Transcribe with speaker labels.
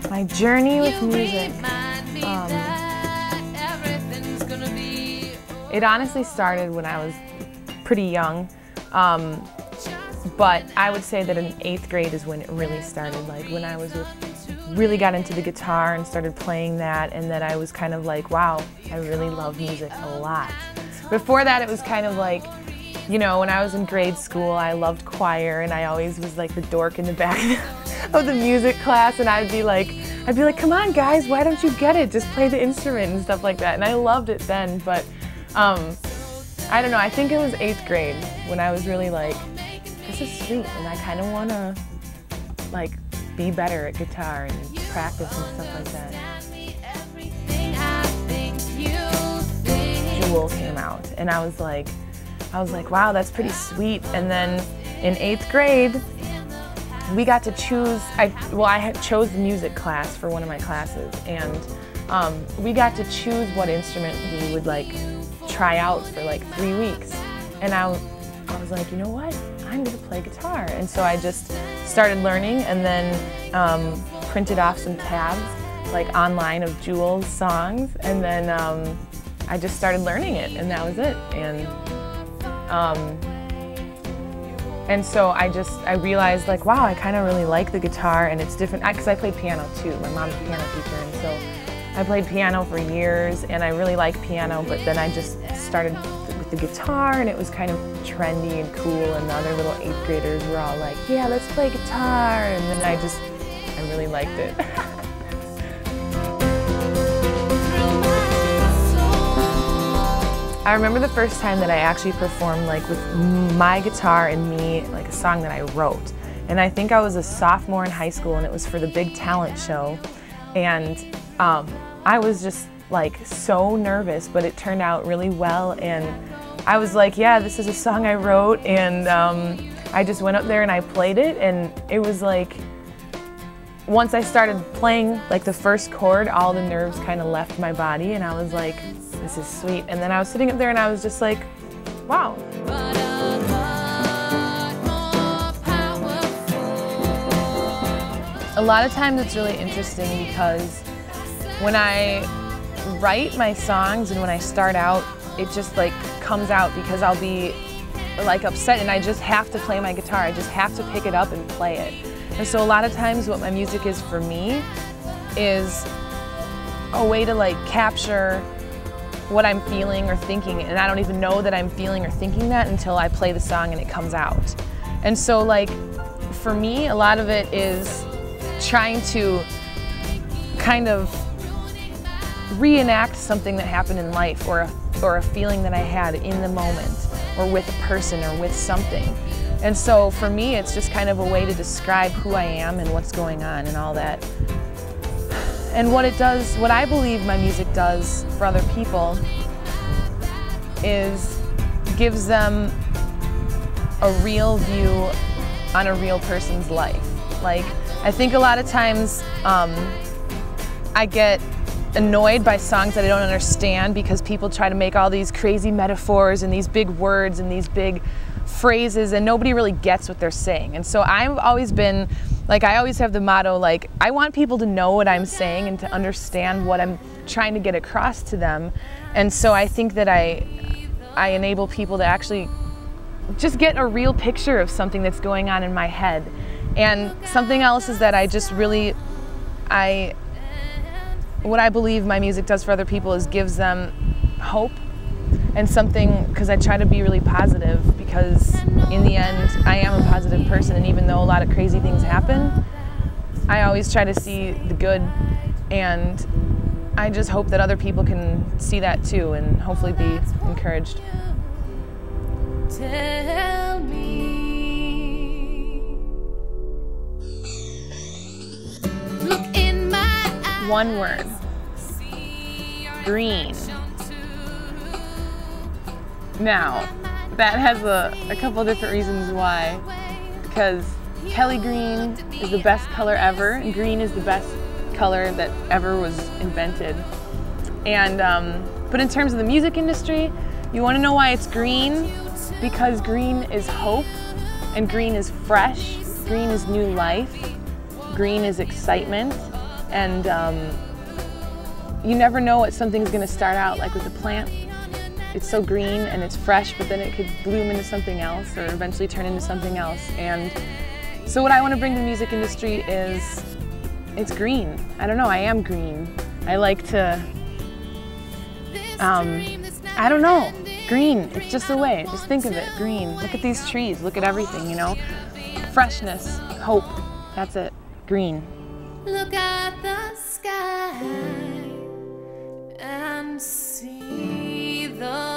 Speaker 1: My journey with music. It honestly started when I was pretty young, but I would say that in 8th grade is when it really started, like when I really got into the guitar and started playing that, and then I was kind of like, wow, I really love music a lot. Before that, it was kind of like, you know, when I was in grade school, I loved choir, and I always was like the dork in the back of the music class, and I'd be like, come on guys, why don't you get it? Just play the instrument and stuff like that. And I loved it then, but I don't know, I think it was 8th grade when I was really like, this is sweet, and I kind of want to like be better at guitar and practice and stuff like that. Jewel came out, and I was like, wow, that's pretty sweet. And then in 8th grade, we got to choose, I had chose the music class for one of my classes, and we got to choose what instrument we would like try out for like 3 weeks. And I was like, you know what, I'm gonna play guitar. And so I just started learning, and then printed off some tabs like online of Jewel's songs, and then I just started learning it, and that was it. And so I realized, like, wow, I kind of really like the guitar, and it's different, because I played piano too. My mom's a piano teacher, and so I played piano for years, and I really like piano, but then I just started with the guitar, and it was kind of trendy and cool, and the other little 8th graders were all like, yeah, let's play guitar, and then I really liked it. I remember the first time that I actually performed like with my guitar and me, like a song that I wrote. And I think I was a sophomore in high school, and it was for the big talent show. And I was just like so nervous, but it turned out really well. And I was like, yeah, this is a song I wrote. And I just went up there and I played it, and it was like, once I started playing like the first chord, all the nerves kind of left my body, and I was like, this is sweet. And then I was sitting up there and I was just like, wow. A lot of times it's really interesting because when I write my songs and when I start out, it just like comes out because I'll be like upset and I just have to play my guitar. I just have to pick it up and play it. And so a lot of times what my music is for me is a way to like capture what I'm feeling or thinking, and I don't even know that I'm feeling or thinking that until I play the song and it comes out. And so like for me, a lot of it is trying to kind of reenact something that happened in life, or a feeling that I had in the moment, or with a person or with something. And so for me, it's just kind of a way to describe who I am and what's going on and all that. And what it does, what I believe my music does for other people is gives them a real view on a real person's life. Like, I think a lot of times I get annoyed by songs that I don't understand because people try to make all these crazy metaphors and these big words and these big phrases, and nobody really gets what they're saying. And so I've always been, like, I always have the motto, like, I want people to know what I'm saying and to understand what I'm trying to get across to them. And so I think that I enable people to actually just get a real picture of something that's going on in my head. And something else is that I just really, what I believe my music does for other people is gives them hope and something, because I try to be really positive, because in the end I am a positive person, and even though a lot of crazy things happen, I always try to see the good, and I just hope that other people can see that too and hopefully be encouraged. Tell me. Look in my eyes. One word. Green. Now, that has a couple different reasons why. Because Kelly green is the best color ever, and green is the best color that ever was invented. And but in terms of the music industry, you want to know why it's green? Because green is hope, and green is fresh, Green is new life. Green is excitement. And you never know what something's going to start out like with a plant. It's so green and it's fresh, but then it could bloom into something else or eventually turn into something else. And so what I want to bring to the music industry is, it's green. I don't know, I am green. I like to, I don't know, green, it's just a way, just think of it, green. Look at these trees, look at everything, you know? Freshness, hope, that's it, green.
Speaker 2: Look at the sky and see the